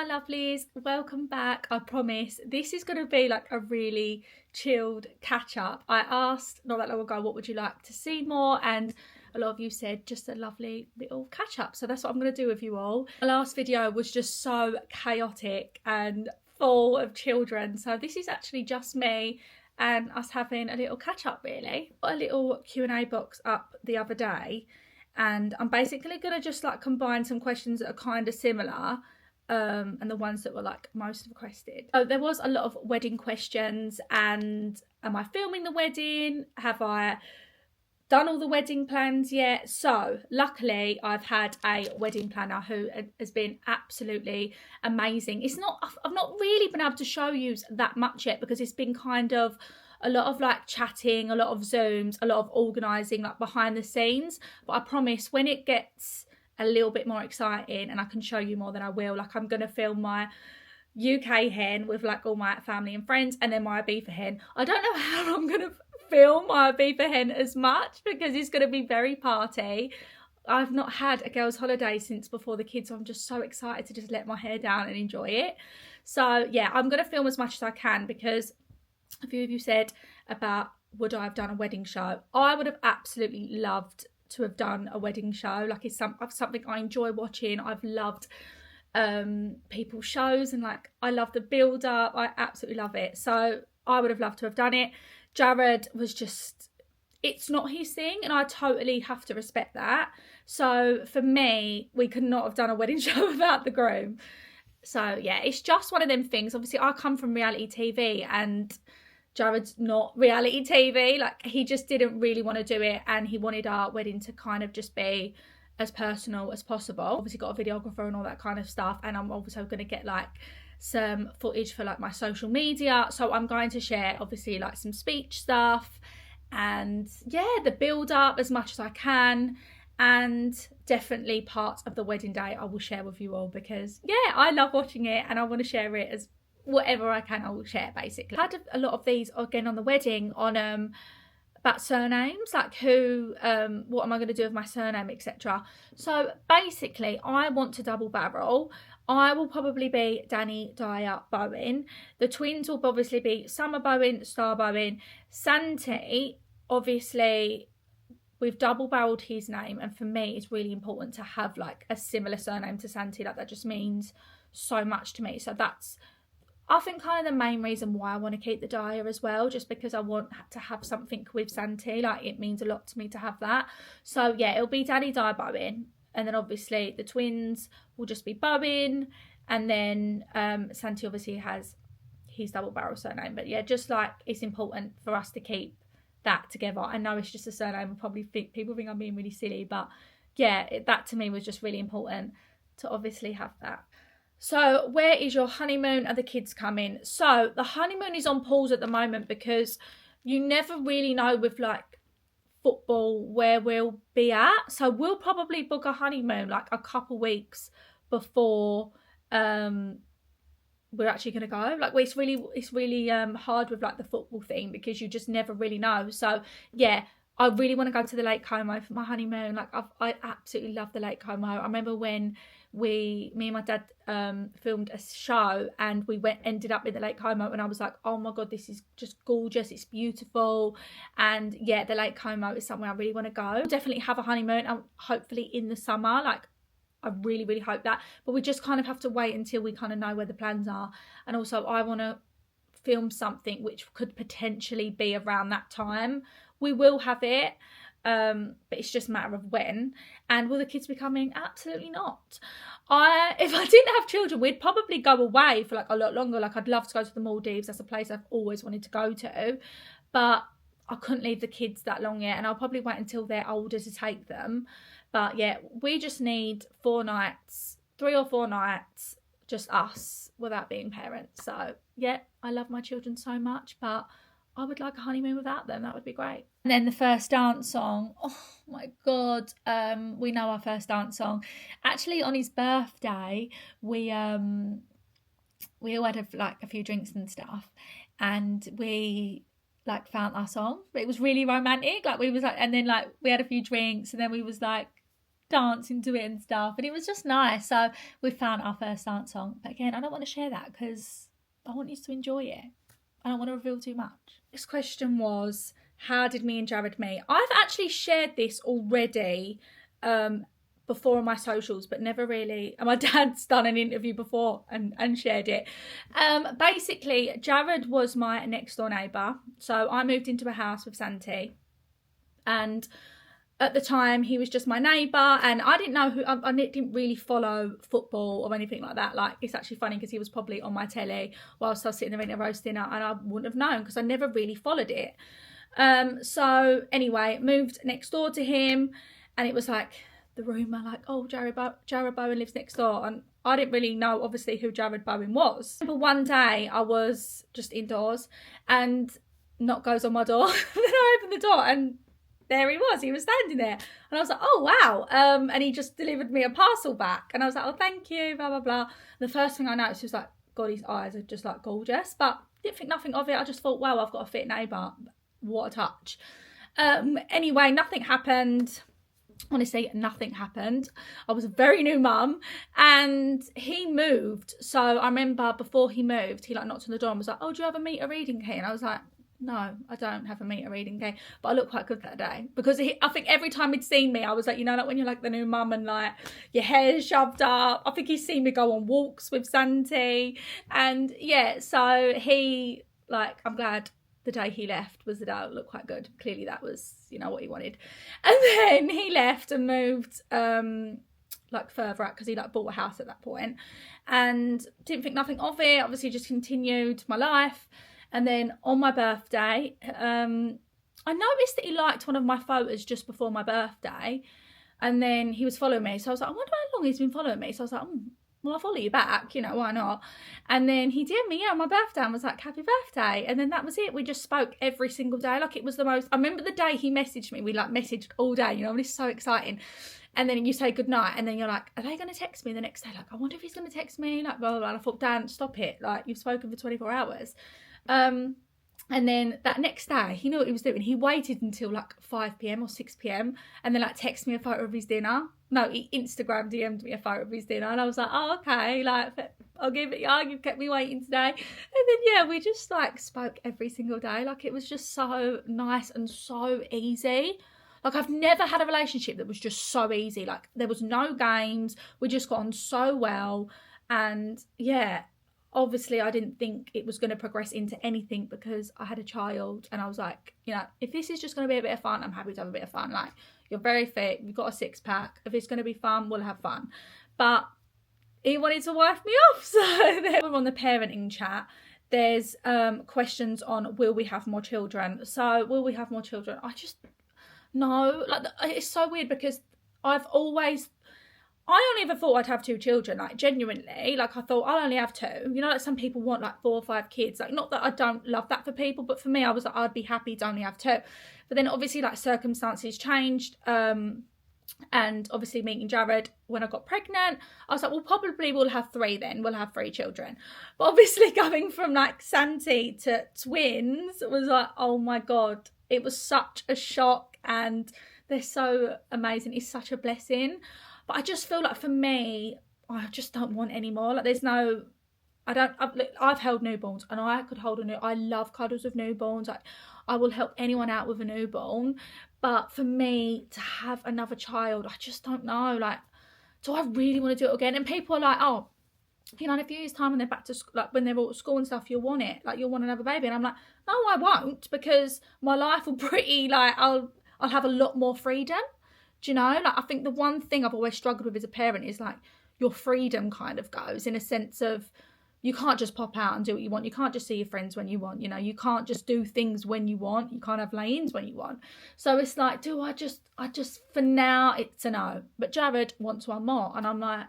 my lovelies, welcome back. I promise this is going to be like a really chilled catch up. I asked not that long ago, what would you like to see more? And a lot of you said just a lovely little catch up. So that's what I'm going to do with you all. The last video was just so chaotic and full of children. So this is actually just me and us having a little catch up really. Got a little Q&A box up the other day. And I'm basically going to just like combine some questions that are kind of similar and the ones that were like most requested. So there was a lot of wedding questions and am I filming the wedding? Have I done all the wedding plans yet? So luckily I've had a wedding planner who has been absolutely amazing. I've not really been able to show you that much yet because it's been kind of a lot of like chatting, a lot of Zooms, a lot of organising like behind the scenes. But I promise when it gets a little bit more exciting and I can show you more, than I will. Like I'm going to film my UK hen with like all my family and friends and then my Ibiza hen. I don't know how I'm going to film my Ibiza hen as much because it's going to be very party. I've not had a girls' holiday since before the kids, so I'm just so excited to just let my hair down and enjoy it. So yeah, I'm going to film as much as I can because a few of you said about would I have done a wedding show. I would have absolutely loved to have done a wedding show. Like it's something I enjoy watching. I've loved people's shows and like I love the build up. I absolutely love it. So I would have loved to have done it. Jared was just, it's not his thing and I totally have to respect that. So for me, we could not have done a wedding show without the groom. So yeah, it's just one of them things. Obviously I come from reality TV and Jared's not reality TV. Like he just didn't really want to do it and he wanted our wedding to kind of just be as personal as possible. Obviously got a videographer and all that kind of stuff, and I'm also going to get like some footage for like my social media. So I'm going to share obviously like some speech stuff and yeah, the build up as much as I can. And definitely parts of the wedding day I will share with you all because yeah, I love watching it and I want to share it as whatever I can. I will share basically. I had a lot of these again on the wedding on about surnames, like who what am I going to do with my surname, etc. So basically I want to double barrel. I will probably be Danny Dyer Bowen. The twins will obviously be Summer Bowen, Star Bowen. Santi, obviously we've double barreled his name, and for me it's really important to have like a similar surname to Santi. Like that just means so much to me. So that's, I think, kind of the main reason why I want to keep the Dyer as well, just because I want to have something with Santi. Like it means a lot to me to have that. So yeah, it'll be Danny Dyer Bowen, and then obviously the twins will just be Bowen, and then Santi obviously has his double barrel surname. But yeah, just like it's important for us to keep that together. I know it's just a surname, probably people think I'm being really silly, but yeah, that to me was just really important to obviously have that. So where is your honeymoon? Are the kids coming? So the honeymoon is on pause at the moment because you never really know with like football where we'll be at. So we'll probably book a honeymoon like a couple weeks before we're actually going to go. Like it's really hard with like the football thing because you just never really know. So yeah, I really want to go to the Lake Como for my honeymoon. Like I absolutely love the Lake Como. I remember when me and my dad filmed a show and we ended up in the Lake Como and I was like, oh my god, this is just gorgeous, it's beautiful. And yeah, the Lake Como is somewhere I really want to go. Definitely have a honeymoon, and hopefully in the summer. Like I really, really hope that. But we just kind of have to wait until we kind of know where the plans are. And also I want to film something which could potentially be around that time. We will have it, but it's just a matter of when. And will the kids be coming? Absolutely not. If I didn't have children, we'd probably go away for like a lot longer. Like I'd love to go to the Maldives. That's a place I've always wanted to go to. But I couldn't leave the kids that long yet. And I'll probably wait until they're older to take them. But yeah, we just need 4 nights, 3 or 4 nights, just us without being parents. So yeah, I love my children so much, but I would like a honeymoon without them. That would be great. And then the first dance song. Oh my god, we know our first dance song. Actually, on his birthday, we all had like a few drinks and stuff, and we like found our song. But it was really romantic. Like we was like, and then like we had a few drinks, and then we was like dancing to it and stuff, and it was just nice. So we found our first dance song, but again, I don't want to share that because I want you to enjoy it. I don't want to reveal too much. This question was, how did me and Jared meet? I've actually shared this already before on my socials, but never really, and my dad's done an interview before and shared it. Basically, Jared was my next door neighbour. So I moved into a house with Santi, and at the time he was just my neighbour, and I didn't know I didn't really follow football or anything like that. Like, it's actually funny because he was probably on my telly whilst I was sitting there eating a roast dinner, and I wouldn't have known because I never really followed it. So anyway, moved next door to him, and it was like the rumour, like, oh, Jared Bowen lives next door, and I didn't really know obviously who Jared Bowen was. But one day I was just indoors and knock goes on my door and then I opened the door and there he was standing there, and I was like, oh wow, and he just delivered me a parcel back, and I was like, oh, thank you, blah blah blah. The first thing I noticed was like, God, his eyes are just like gorgeous, but didn't think nothing of it. I just thought, wow, I've got a fit neighbour, what a touch. Anyway, nothing happened. Honestly, nothing happened. I was a very new mum, and he moved. So I remember before he moved, he like knocked on the door and was like, oh, do you have a meter reading key? And I was like, no, I don't have a meter reading key. But I looked quite good that day because I think every time he'd seen me, I was like, you know, like when you're like the new mum and like your hair's shoved up. I think he's seen me go on walks with Santi. And yeah, so he, like, I'm glad the day he left was the day I looked quite good. Clearly that was, you know, what he wanted. And then he left and moved like further out because he like bought a house at that point and didn't think nothing of it. Obviously just continued my life. And then on my birthday, I noticed that he liked one of my photos just before my birthday, and then he was following me. So I was like, I wonder how long he's been following me. So I was like, well, I'll follow you back, you know, why not? And then he DM'd me on my birthday and was like, happy birthday. And then that was it. We just spoke every single day. Like, it was the most, I remember the day he messaged me, we like messaged all day, you know, and it's so exciting. And then you say goodnight, and then you're like, are they going to text me the next day? Like, I wonder if he's going to text me, like, blah, blah, blah. And I thought, Dan, stop it. Like, you've spoken for 24 hours. And then that next day, he knew what he was doing. He waited until like 5 p.m. or 6 p.m. and then like texted me a photo of his dinner. No, he Instagram DM'd me a photo of his dinner, and I was like, oh, okay, like, I'll give it, yeah, you've kept me waiting today. And then, yeah, we just like spoke every single day. Like, it was just so nice and so easy. Like, I've never had a relationship that was just so easy. Like, there was no games. We just got on so well. And yeah, obviously I didn't think it was going to progress into anything because I had a child, and I was like, you know, if this is just going to be a bit of fun, I'm happy to have a bit of fun. Like, you're very fit, you've got a six-pack. If it's going to be fun, we'll have fun. But he wanted to wife me off. So then we're on the parenting chat. There's questions on, will we have more children? So will we have more children? I just, no. Like, it's so weird because I only ever thought I'd have 2 children, like, genuinely. Like, I thought I'll only have 2. You know, like, some people want like 4 or 5 kids. Like, not that I don't love that for people, but for me, I was like, I'd be happy to only have 2. But then obviously, like, circumstances changed. And obviously meeting Jared when I got pregnant, I was like, well, probably we'll have 3 then. We'll have 3 children. But obviously going from like Santi to twins was like, oh my God, it was such a shock, and they're so amazing. It's such a blessing. But I just feel like for me, I just don't want any more. Like, there's no, I've held newborns, and I could hold I love cuddles with newborns. Like, I will help anyone out with a newborn. But for me to have another child, I just don't know. Like, do I really want to do it again? And people are like, oh, you know, in a few years' time when they're back to school, like when they're all at school and stuff, you'll want it. Like, you'll want another baby. And I'm like, no, I won't, because my life will pretty, like, I'll have a lot more freedom. Do you know? Like, I think the one thing I've always struggled with as a parent is like your freedom kind of goes, in a sense of, you can't just pop out and do what you want. You can't just see your friends when you want. You know, you can't just do things when you want. You can't have lay-ins when you want. So it's like, I just, for now, it's a no. But Jared wants one more. And I'm like,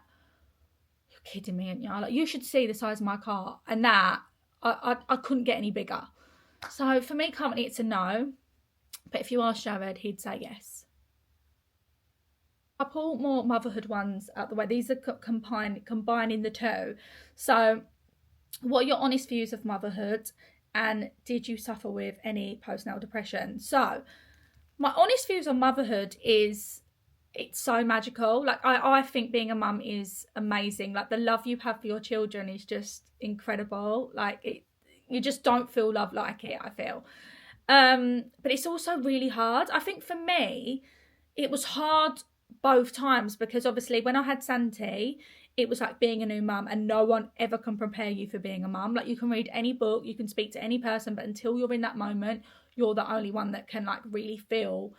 you're kidding me, aren't you? Like, you should see the size of my car. And that, I couldn't get any bigger. So for me, currently, it's a no. But if you ask Jared, he'd say yes. I'll pull more motherhood ones out the way. These are combining the 2. So, what are your honest views of motherhood, and did you suffer with any postnatal depression? So, my honest views on motherhood is, it's so magical. Like I think being a mum is amazing. Like the love you have for your children is just incredible. Like you just don't feel love like it, I feel. But it's also really hard. I think for me, it was hard both times because obviously when I had Santi, it was like being a new mum, and no one ever can prepare you for being a mum. Like you can read any book, you can speak to any person, but until you're in that moment, you're the only one that can like really feel,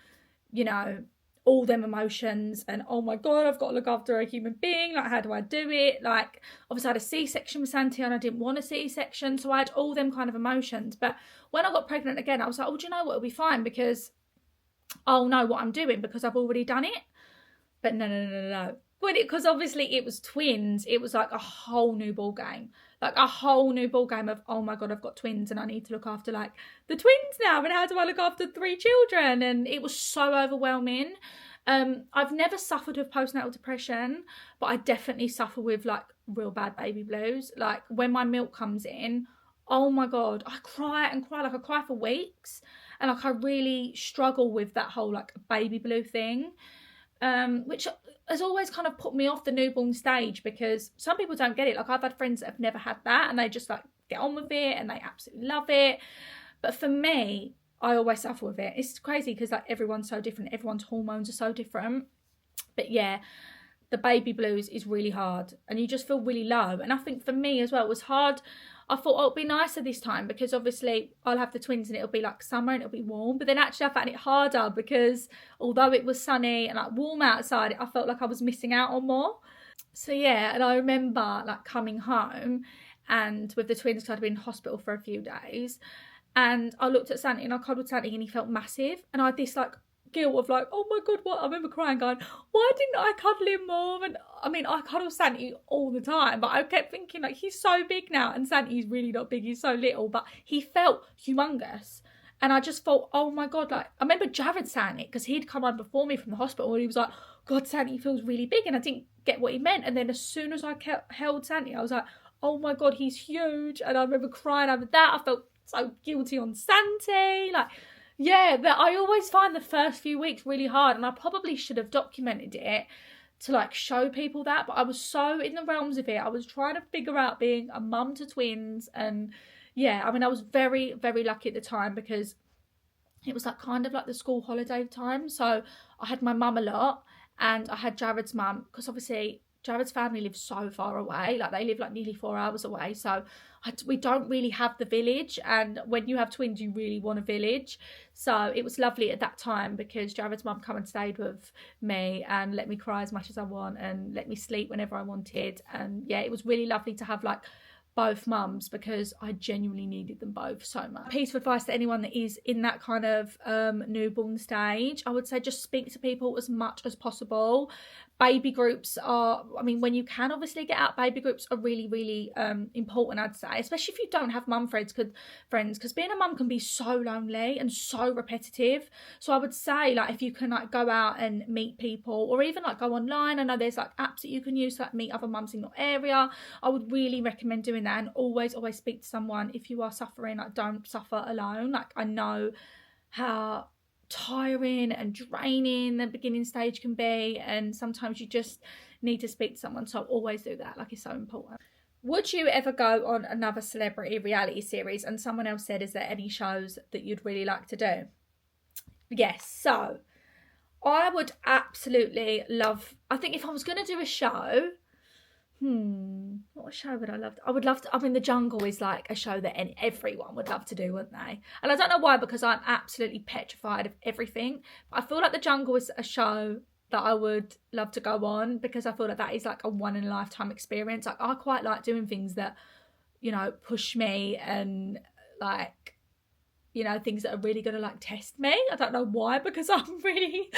you know, all them emotions and oh my god, I've got to look after a human being, like how do I do it? Like obviously I had a C-section with Santi and I didn't want a C-section, so I had all them kind of emotions. But when I got pregnant again, I was like, oh, do you know what, it'll be fine because I'll know what I'm doing because I've already done it. But no. Because obviously it was twins, it was like a whole new ball game. Like a whole new ball game of, oh my god, I've got twins and I need to look after like the twins now, and how do I look after 3 children? And it was so overwhelming. I've never suffered with postnatal depression, but I definitely suffer with like real bad baby blues. Like when my milk comes in, oh my god, I cry and cry, like I cry for weeks, and like I really struggle with that whole like baby blue thing. Which has always kind of put me off the newborn stage because some people don't get it. Like I've had friends that have never had that and they just like get on with it and they absolutely love it. But for me, I always suffer with it. It's crazy because like everyone's so different. Everyone's hormones are so different. But yeah, the baby blues is really hard and you just feel really low. And I think for me as well, it was hard. I thought, oh, it'll be nicer this time because obviously I'll have the twins and it'll be like summer and it'll be warm. But then actually I found it harder because although it was sunny and like warm outside, I felt like I was missing out on more. So yeah, and I remember like coming home and with the twins, because I'd been in hospital for a few days, and I looked at Santi and I cuddled Santi and he felt massive, and I had this like guilt of like, oh my god, what? I remember crying going, why didn't I cuddle him more? And I mean, I cuddle Santi all the time, but I kept thinking like, he's so big now, and Santi's really not big, he's so little, but he felt humongous. And I just thought, oh my god, like I remember Jared saying it because he'd come on before me from the hospital and he was like, god, Santi feels really big, and I didn't get what he meant. And then as soon as I held Santi, I was like, oh my god, he's huge. And I remember crying over that. I felt so guilty on Santi, like, yeah, but I always find the first few weeks really hard, and I probably should have documented it to like show people that, but I was so in the realms of it. I was trying to figure out being a mum to twins, and yeah, I mean, I was very, very lucky at the time because it was like kind of like the school holiday time. So I had my mum a lot and I had Jared's mum, because obviously Jared's family lives so far away, like they live like nearly 4 hours away, so we don't really have the village, and when you have twins you really want a village. So it was lovely at that time because Jared's mum come and stayed with me and let me cry as much as I want and let me sleep whenever I wanted. And yeah, it was really lovely to have like both mums because I genuinely needed them both so much. Piece of advice to anyone that is in that kind of newborn stage, I would say just speak to people as much as possible. Baby groups are, I mean, when you can obviously get out, baby groups are really, really important, I'd say, especially if you don't have mum friends, because being a mum can be so lonely and so repetitive. So I would say, like, if you can like go out and meet people, or even like go online, I know there's like apps that you can use to like meet other mums in your area. I would really recommend doing that, and always speak to someone if you are suffering. Like, don't suffer alone. Like, I know how tiring and draining the beginning stage can be, and sometimes you just need to speak to someone, so always do that. Like, it's so important. Would you ever go on another celebrity reality series? And someone else said, is there any shows that you'd really like to do? Yes, so I would absolutely love, I think if I was going to do a show, what show would I love? I would love to, I mean, The Jungle is like a show that everyone would love to do, wouldn't they? And I don't know why, because I'm absolutely petrified of everything. But I feel like The Jungle is a show that I would love to go on because I feel like that is like a one in a lifetime experience. Like, I quite like doing things that, you know, push me and like, you know, things that are really going to like test me. I don't know why, because I worry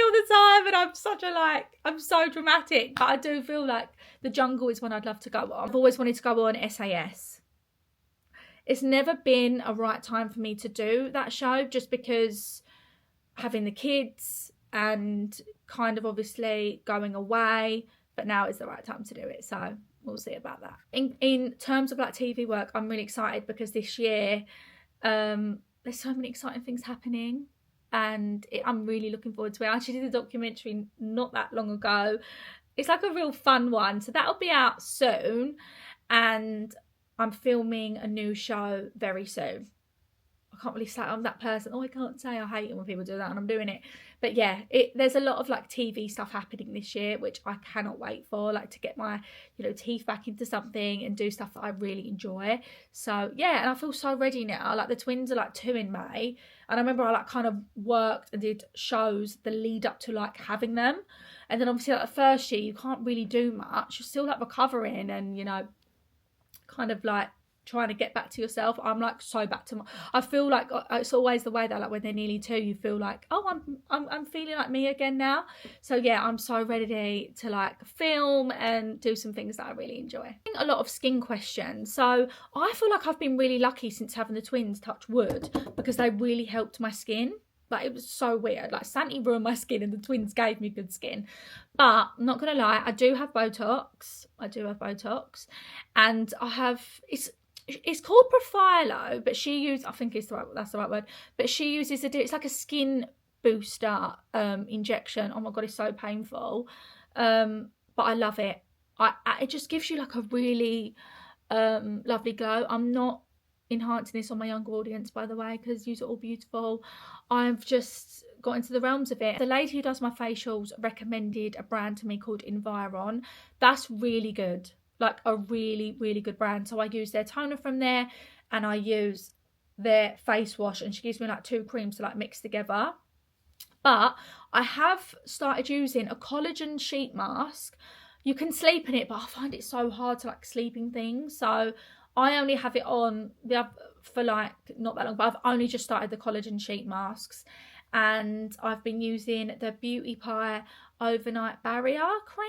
all the time and I'm so dramatic. But I do feel like The Jungle is one I'd love to go on. I've always wanted to go on SAS. It's never been a right time for me to do that show, just because having the kids and kind of obviously going away, but now is the right time to do it. So we'll see about that. In terms of like TV work, I'm really excited because this year, there's so many exciting things happening. and I'm really looking forward to it. I actually did a documentary not that long ago. It's like a real fun one, so that'll be out soon, and I'm filming a new show very soon. I can't really say I'm that person. Oh, I can't say. I hate it when people do that, and I'm doing it. But yeah, there's a lot of like TV stuff happening this year, which I cannot wait for. Like to get my, teeth back into something and do stuff that I really enjoy. So yeah, and I feel so ready now. Like the twins are like 2 in May, and I remember I like kind of worked and did shows the lead up to like having them, and then obviously like the first year you can't really do much. You're still like recovering and kind of like trying to get back to yourself. I'm like so back to I feel like it's always the way that like when they're nearly 2 you feel like, oh, I'm feeling like me again now. So yeah, I'm so ready to like film and do some things that I really enjoy. A lot of skin questions. So I feel like I've been really lucky since having the twins, touch wood, because they really helped my skin. Like it was so weird. Like Santi ruined my skin and the twins gave me good skin. But I'm not gonna lie, I do have Botox. And I have it's called Profilo, but she uses, I think that's the right word, but she uses it's like a skin booster injection. Oh my god, it's so painful, but I love it. It just gives you like a really lovely glow. I'm not enhancing this on my younger audience, by the way, because you're all beautiful. I've just got into the realms of it. The lady who does my facials recommended a brand to me called Environ. That's really good. Like a really, really good brand. So I use their toner from there and I use their face wash, and she gives me like 2 creams to like mix together. But I have started using a collagen sheet mask. You can sleep in it, but I find it so hard to like sleeping things. So I only have it on for like not that long, but I've only just started the collagen sheet masks, and I've been using the Beauty Pie overnight barrier cream.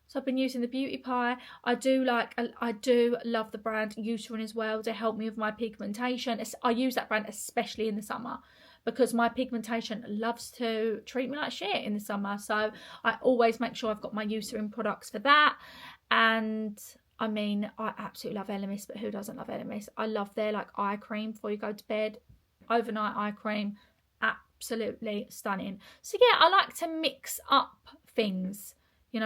So I've been using the Beauty Pie. I do love the brand Eucerin as well to help me with my pigmentation. I use that brand especially in the summer because my pigmentation loves to treat me like shit in the summer. So I always make sure I've got my Eucerin products for that. And I mean, I absolutely love Elemis, but who doesn't love Elemis? I love their like eye cream before you go to bed. Overnight eye cream, absolutely stunning. So yeah, I like to mix up things.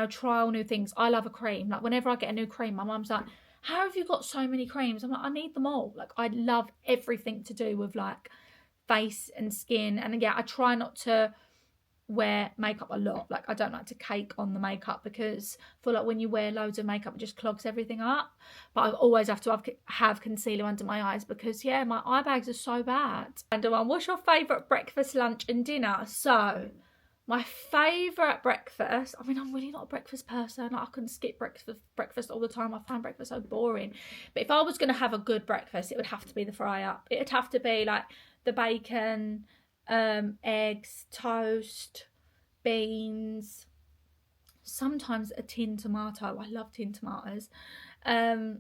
Try all new things. I love a cream. Like whenever I get a new cream, my mum's like, how have you got so many creams? I'm like, I need them all. Like I love everything to do with like face and skin. And yeah, I try not to wear makeup a lot. Like I don't like to cake on the makeup because I feel like when you wear loads of makeup it just clogs everything up. But I always have to have concealer under my eyes because yeah, my eye bags are so bad. And what's your favourite breakfast, lunch and dinner? So my favourite breakfast, I mean, I'm really not a breakfast person. I couldn't skip breakfast all the time. I find breakfast so boring. But if I was going to have a good breakfast, it would have to be the fry up. It would have to be like the bacon, eggs, toast, beans, sometimes a tin tomato. I love tin tomatoes. And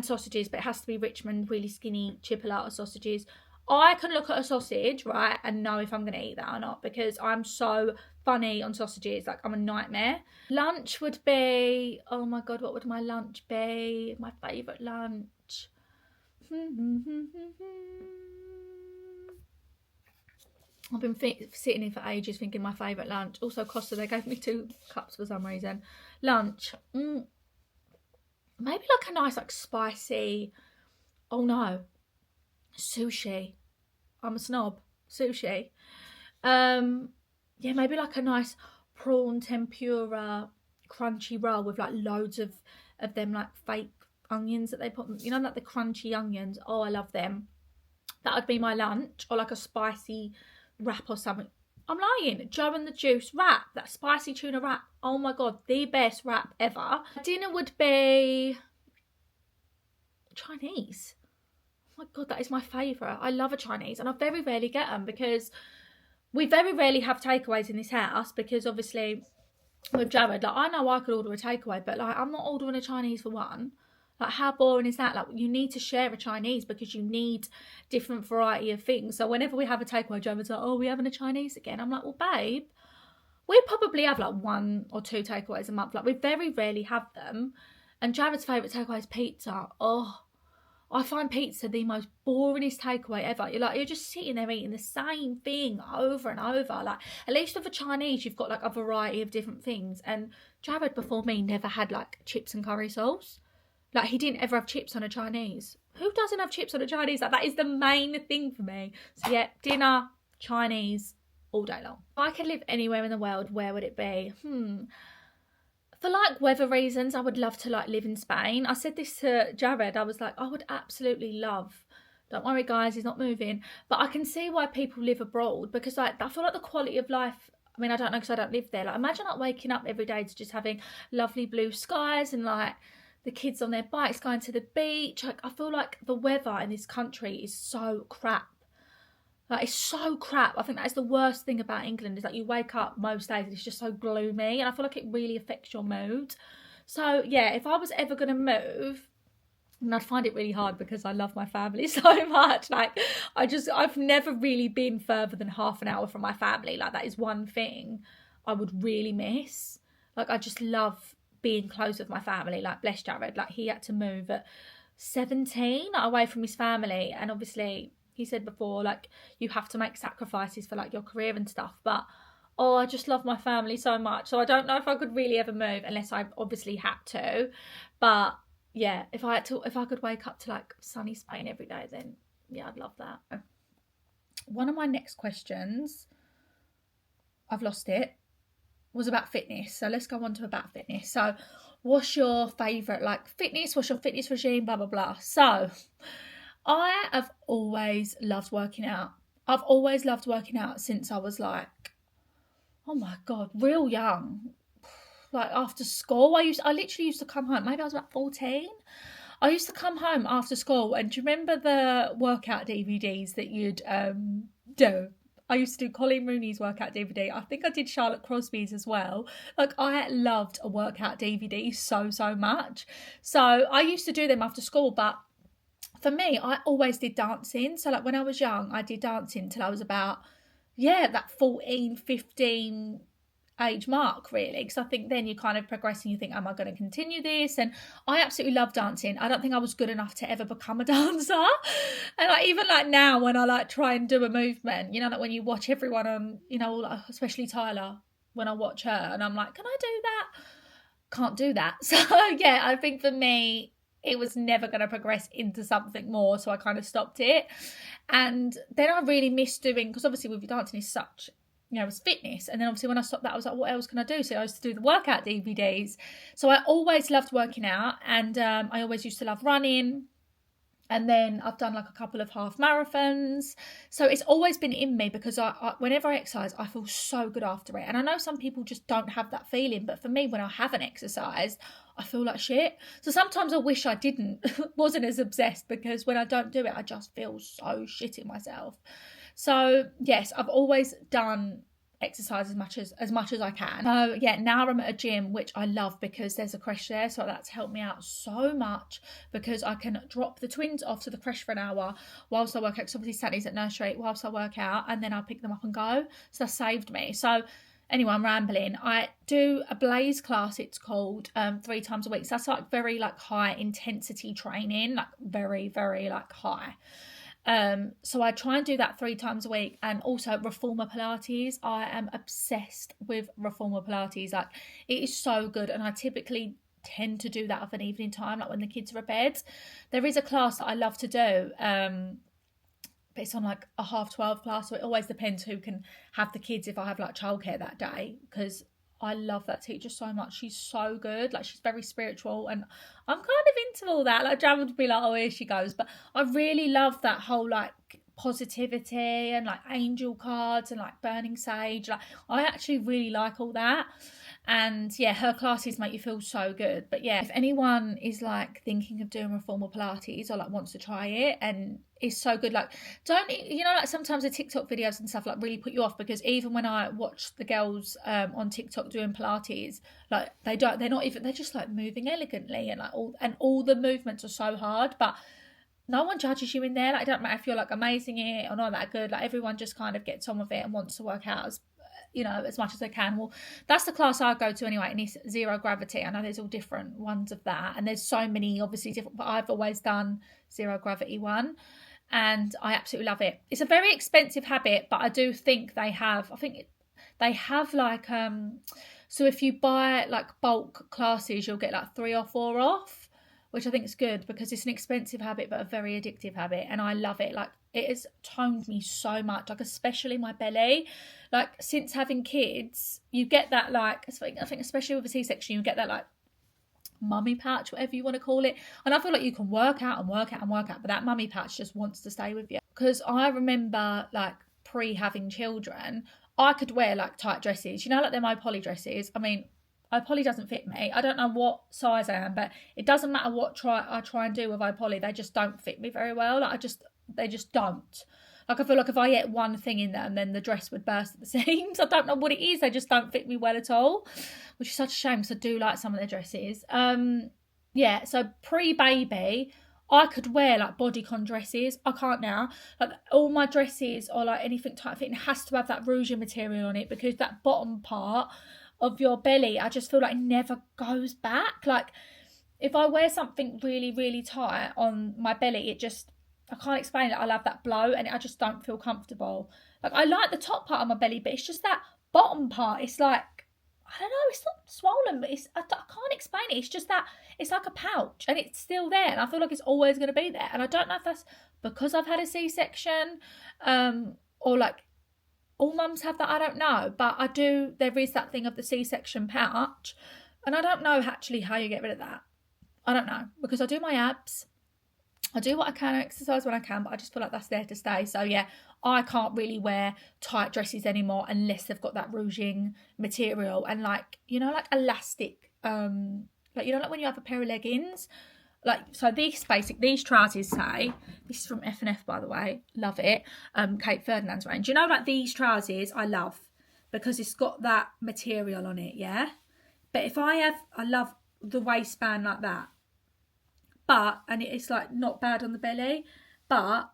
sausages, but it has to be Richmond, really skinny chipolata sausages. I can look at a sausage, right, and know if I'm going to eat that or not because I'm so funny on sausages. Like, I'm a nightmare. Lunch would be, oh my God, what would my lunch be? My favourite lunch. I've been sitting here for ages thinking my favourite lunch. Also, Costa, they gave me 2 cups for some reason. Lunch. Maybe like a nice, like, spicy, oh no, sushi. I'm a snob. Sushi. Yeah, maybe like a nice prawn tempura crunchy roll with like loads of them like fake onions that they put, like the crunchy onions. Oh, I love them. That would be my lunch. Or like a spicy wrap or something. I'm lying. Joe and the Juice wrap. That spicy tuna wrap. Oh my God, the best wrap ever. Dinner would be Chinese. Oh my God, that is my favourite. I love a Chinese, and I very rarely get them because we very rarely have takeaways in this house because obviously with Jared, like I know I could order a takeaway, but like I'm not ordering a Chinese for one. Like how boring is that? Like you need to share a Chinese because you need different variety of things. So whenever we have a takeaway, Jared's like, oh, we're having a Chinese again. I'm like, well, babe, we probably have like 1 or 2 takeaways a month. Like we very rarely have them. And Jared's favourite takeaway is pizza. Oh, I find pizza the most boringest takeaway ever. You're just sitting there eating the same thing over and over. Like, at least with the Chinese, you've got like a variety of different things. And Jared before me never had like chips and curry sauce. Like, he didn't ever have chips on a Chinese. Who doesn't have chips on a Chinese? Like, that is the main thing for me. So yeah, dinner, Chinese, all day long. If I could live anywhere in the world, where would it be? For like weather reasons, I would love to like live in Spain. I said this to Jared. I was like, I would absolutely love. Don't worry, guys, he's not moving. But I can see why people live abroad, because like I feel like the quality of life. I mean, I don't know because I don't live there. Like, imagine like waking up every day to just having lovely blue skies and like the kids on their bikes going to the beach. Like, I feel like the weather in this country is so crap. Like, it's so crap. I think that is the worst thing about England, is like you wake up most days and it's just so gloomy, and I feel like it really affects your mood. So yeah, if I was ever going to move, and I'd find it really hard because I love my family so much. Like, I've never really been further than half an hour from my family. Like, that is one thing I would really miss. Like, I just love being close with my family. Like, bless Jared, like he had to move at 17 away from his family, and obviously he said before, like, you have to make sacrifices for like your career and stuff, but I just love my family so much. So I don't know if I could really ever move unless I obviously had to. But yeah, if I could wake up to like sunny Spain every day, then yeah, I'd love that. One of my next questions, I've lost it, was about fitness. So let's go on to about fitness. So what's your favourite like fitness? What's your fitness regime? Blah, blah, blah. So I have always loved working out. I've always loved working out since I was like, oh my God, real young. Like after school, I literally used to come home. Maybe I was about 14. I used to come home after school, and do you remember the workout DVDs that you'd do? I used to do Colin Rooney's workout DVD. I think I did Charlotte Crosby's as well. Like, I loved a workout DVD so much. So I used to do them after school, but for me, I always did dancing. So like when I was young, I did dancing till I was about, that 14, 15 age mark, really. Because I think then you kind of progress and you think, am I going to continue this? And I absolutely love dancing. I don't think I was good enough to ever become a dancer. And like, even like now when I like try and do a movement, you know, like when you watch everyone on, you know, like, especially Tyler, when I watch her and I'm like, can I do that? Can't do that. So yeah, I think for me, it was never going to progress into something more, so I kind of stopped it. And then I really missed doing, because obviously with dancing is such, you know, it was fitness. And then obviously when I stopped that, I was like, what else can I do? So I used to do the workout DVDs. So I always loved working out, and I always used to love running. And then I've done like a couple of half marathons. So it's always been in me, because I whenever I exercise, I feel so good after it. And I know some people just don't have that feeling. But for me, when I haven't exercised, I feel like shit. So sometimes I wish I wasn't as obsessed, because when I don't do it, I just feel so shit in myself. So yes, I've always done exercise as much as I can. So yeah, now I'm at a gym, which I love because there's a creche there, so that's helped me out so much, because I can drop the twins off to the creche for an hour whilst I work out, because obviously Saturday's at nursery, whilst I work out, and then I'll pick them up and go. So that saved me. So anyway, I'm rambling. I do a Blaze class, it's called, 3 times a week. So that's like very like high intensity training, like very like high. So I try and do that 3 times a week. And also Reformer Pilates. I am obsessed with Reformer Pilates. Like, it is so good. And I typically tend to do that of an evening time, like when the kids are at bed. There is a class that I love to do, but it's on like a 12:30 class. So it always depends who can have the kids, if I have like childcare that day, because I love that teacher so much. She's so good. Like, she's very spiritual, and I'm kind of into all that. Like, Jan would be like, oh, here she goes. But I really love that whole like positivity and like angel cards and like burning sage. Like, I actually really like all that. And yeah, her classes make you feel so good. But yeah, if anyone is like thinking of doing Reformer Pilates, or like wants to try it, and it's so good, like, don't, you know, like sometimes the TikTok videos and stuff like really put you off, because even when I watch the girls on TikTok doing Pilates, like they're just like moving elegantly, and like all the movements are so hard, but no one judges you in there. Like, it doesn't matter if you're like amazing it or not that good. Like, everyone just kind of gets on with it and wants to work out as, you know, as much as I can. Well, that's the class I go to anyway, and it's zero gravity. I know there's all different ones of that, and there's so many obviously different, but I've always done zero gravity one, and I absolutely love it. It's a very expensive habit, but I do think they have, they have like so if you buy like bulk classes, you'll get like 3 or 4 off, which I think is good because it's an expensive habit but a very addictive habit, and I love it. Like, it has toned me so much, like especially my belly. Like, since having kids, you get that, like, I think especially with a C-section, you get that like mummy patch, whatever you want to call it, and I feel like you can work out and work out and work out, but that mummy patch just wants to stay with you. Because I remember, like, pre-having children, I could wear like tight dresses, you know, like they're my poly dresses. I mean, iPoly doesn't fit me. I don't know what size I am, but it doesn't matter what I try and do with iPoly, they just don't fit me very well. Like, they just don't. Like, I feel like if I get one thing in them, then the dress would burst at the seams. I don't know what it is. They just don't fit me well at all, which is such a shame because I do like some of their dresses. Yeah, so pre-baby, I could wear like bodycon dresses. I can't now. Like, all my dresses or like anything tight fitting has to have that ruching material on it, because that bottom part of your belly, I just feel like it never goes back. Like, if I wear something really, really tight on my belly, it just, I can't explain it. I'll have that blow and I just don't feel comfortable. Like, I like the top part of my belly, but it's just that bottom part. It's like, I don't know, it's not swollen, but I can't explain it. It's just that, it's like a pouch and it's still there. And I feel like it's always going to be there. And I don't know if that's because I've had a C-section, or like, all mums have that, I don't know. But there is that thing of the C-section pouch. And I don't know actually how you get rid of that. I don't know, because I do my abs. I do what I can, exercise when I can, but I just feel like that's there to stay. So yeah, I can't really wear tight dresses anymore unless they've got that ruching material and, like, you know, like elastic, like, you know, like when you have a pair of leggings. Like, so these trousers say, this is from F&F, by the way, love it, Kate Ferdinand's range. You know, like, these trousers I love because it's got that material on it, yeah? But if I love the waistband like that, and it's like not bad on the belly, but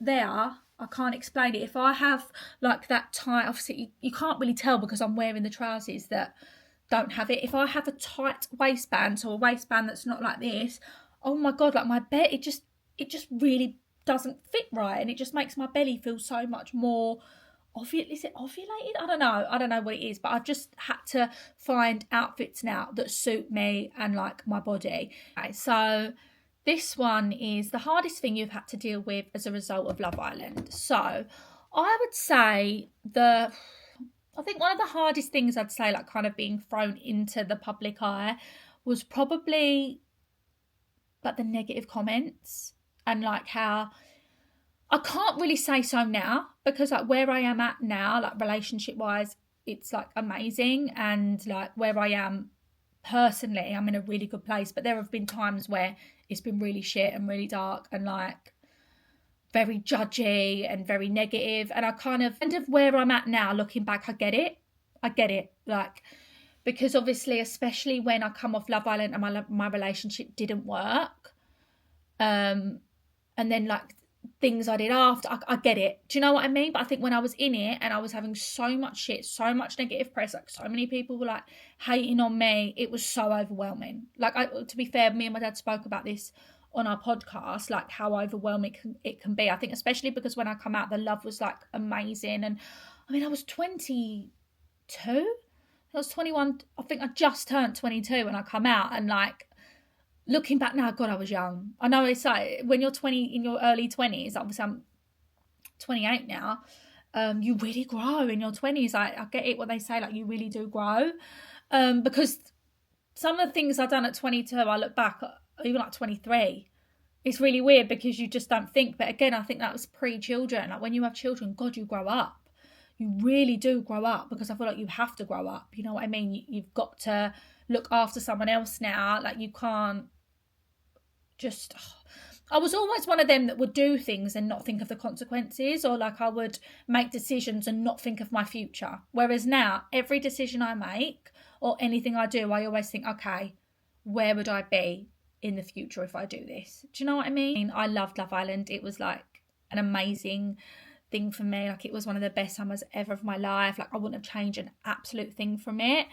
I can't explain it. If I have like that tight, obviously you can't really tell because I'm wearing the trousers that don't have it. If I have a tight waistband, so a waistband that's not like this, oh my God, like my belly, it just really doesn't fit right, and it just makes my belly feel so much more is it ovulated? I don't know what it is, but I've just had to find outfits now that suit me and like my body. Okay, so this one is the hardest thing you've had to deal with as a result of Love Island. So I would say I think one of the hardest things I'd say, like, kind of being thrown into the public eye, was probably like the negative comments, and like how I can't really say so now, because like where I am at now, like relationship wise, it's like amazing, and like where I am personally, I'm in a really good place. But there have been times where it's been really shit and really dark and like very judgy and very negative. And I kind of where I'm at now, looking back, I get it, like, because obviously, especially when I come off Love Island and my relationship didn't work, and then like things I did after, I get it. Do you know what I mean? But I think when I was in it and I was having so much shit, so much negative press, like so many people were like hating on me, it was so overwhelming. Like, to be fair, me and my dad spoke about this on our podcast, like how overwhelming it can be. I think especially because when I come out, the love was like amazing. And I mean, I was 22, I was 21, I think I just turned 22 when I come out, and like, looking back now, God, I was young. I know it's like when you're 20, in your early 20s, obviously I'm 28 now, you really grow in your 20s. I get it, what they say, like, you really do grow. Because some of the things I've done at 22, I look back, even like 23, it's really weird because you just don't think. But again, I think that was pre-children. Like, when you have children, God, you grow up. You really do grow up, because I feel like you have to grow up. You know what I mean? You've got to look after someone else now. Like, you can't just... I was always one of them that would do things and not think of the consequences, or like I would make decisions and not think of my future. Whereas now, every decision I make or anything I do, I always think, okay, where would I be in the future if I do this? Do you know what I mean? I loved Love Island. It was like an amazing thing for me. Like, it was one of the best summers ever of my life. Like, I wouldn't have changed an absolute thing from it.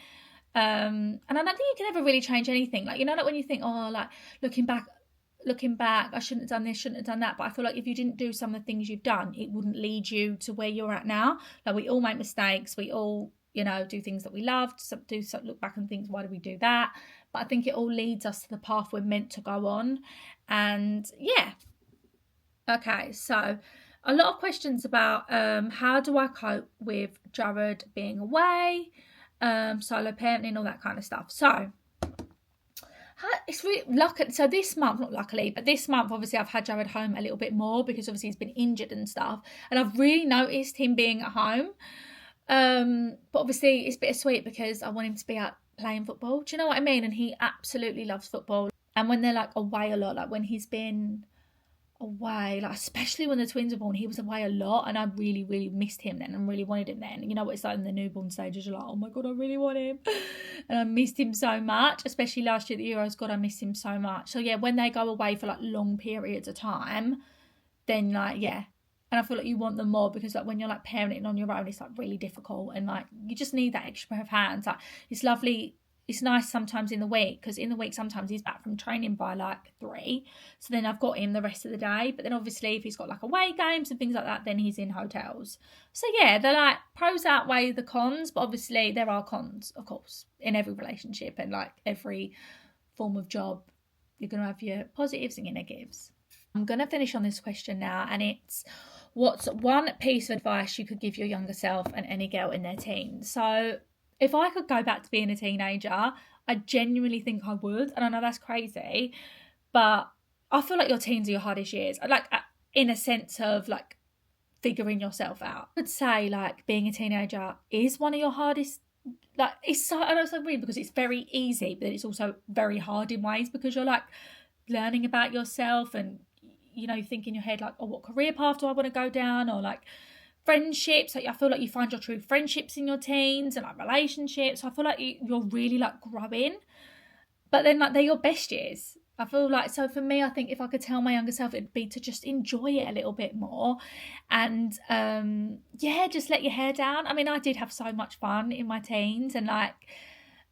And I don't think you can ever really change anything. Like, you know, like when you think, oh, like looking back, I shouldn't have done this, shouldn't have done that. But I feel like if you didn't do some of the things you've done, it wouldn't lead you to where you're at now. Like, we all make mistakes. We all, you know, do things that we loved, look back and think, why did we do that? But I think it all leads us to the path we're meant to go on. And yeah. Okay, so a lot of questions about how do I cope with Jared being away, solo parenting, all that kind of stuff. So it's really lucky. So this month, not luckily, but this month, obviously, I've had Jared home a little bit more because obviously he's been injured and stuff, and I've really noticed him being at home. But obviously it's bittersweet because I want him to be out playing football. Do you know what I mean? And he absolutely loves football. And when they're like away a lot, like when he's been away, like especially when the twins were born, he was away a lot, and I really, really missed him then and really wanted him then. You know what it's like in the newborn stages, you're like, oh my god, I really want him. And I missed him so much, especially last year at the Euros. God, I missed him so much. So yeah, when they go away for like long periods of time, then like, yeah. And I feel like you want them more because like when you're like parenting on your own, it's like really difficult, and like you just need that extra pair of hands. Like, it's lovely. It's nice sometimes in the week, because in the week sometimes he's back from training by like 3, so then I've got him the rest of the day. But then obviously if he's got like away games and things like that, then he's in hotels. So yeah, they're like pros outweigh the cons, but obviously there are cons, of course, in every relationship and like every form of job. You're going to have your positives and your negatives. I'm going to finish on this question now, and it's, what's one piece of advice you could give your younger self and any girl in their teens? So if I could go back to being a teenager, I genuinely think I would. And I know that's crazy, but I feel like your teens are your hardest years. Like, in a sense of like figuring yourself out. I would say like being a teenager is one of your hardest. Like, it's so, I know it's so weird because it's very easy, but it's also very hard in ways, because you're like learning about yourself and, you know, think in your head like, oh, what career path do I want to go down? Or like friendships, like I feel like you find your true friendships in your teens, and like relationships. I feel like you're really like growing, but then like they're your best years. I feel like, so for me, I think if I could tell my younger self, it'd be to just enjoy it a little bit more, and yeah, just let your hair down. I mean, I did have so much fun in my teens, and like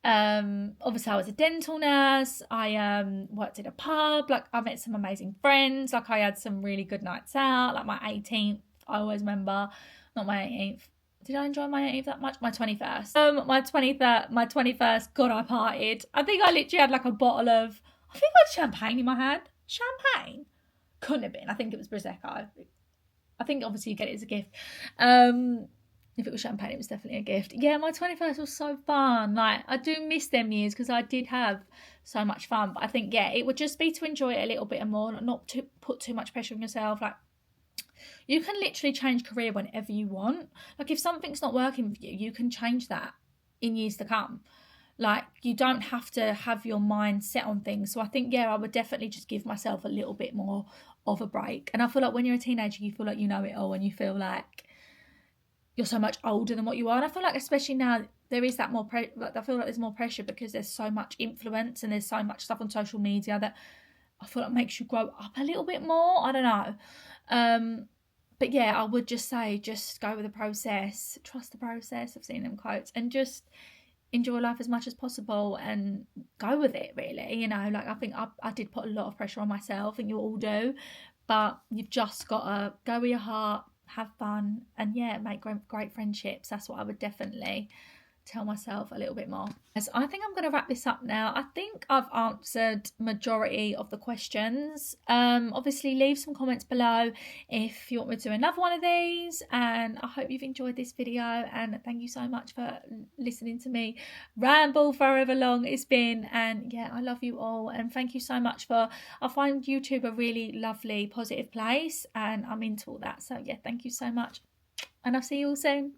obviously I was a dental nurse. I worked at a pub. Like, I met some amazing friends. Like, I had some really good nights out. Like my 18th, I always remember, not my 18th. Did I enjoy my 18th that much? My 21st. My 23rd, my 21st, God, I partied. I think I literally had like a bottle of, I think I had champagne in my hand. Champagne? Couldn't have been. I think it was Prosecco. I think obviously you get it as a gift. If it was champagne, it was definitely a gift. Yeah, my 21st was so fun. Like, I do miss them years because I did have so much fun. But I think, yeah, it would just be to enjoy it a little bit more, not to put too much pressure on yourself. Like, you can literally change career whenever you want. Like, if something's not working for you, you can change that in years to come. Like, you don't have to have your mind set on things. So I think, yeah, I would definitely just give myself a little bit more of a break. And I feel like when you're a teenager, you feel like you know it all, and you feel like you're so much older than what you are. And I feel like especially now there is that more I feel like there's more pressure because there's so much influence and there's so much stuff on social media that I feel like makes you grow up a little bit more. I don't know. But yeah, I would just say, just go with the process, trust the process. I've seen them quotes, and just enjoy life as much as possible and go with it, really. You know, like, I think I did put a lot of pressure on myself, and you all do, but you've just got to go with your heart, have fun, and yeah, make great friendships. That's what I would definitely tell myself a little bit more. So I think I'm going to wrap this up now. I think I've answered majority of the questions. Obviously leave some comments below if you want me to do another one of these, and I hope you've enjoyed this video, and thank you so much for listening to me ramble for however long it's been. And yeah, I love you all, and thank you so much I find YouTube a really lovely positive place, and I'm into all that. So yeah, thank you so much, and I'll see you all soon.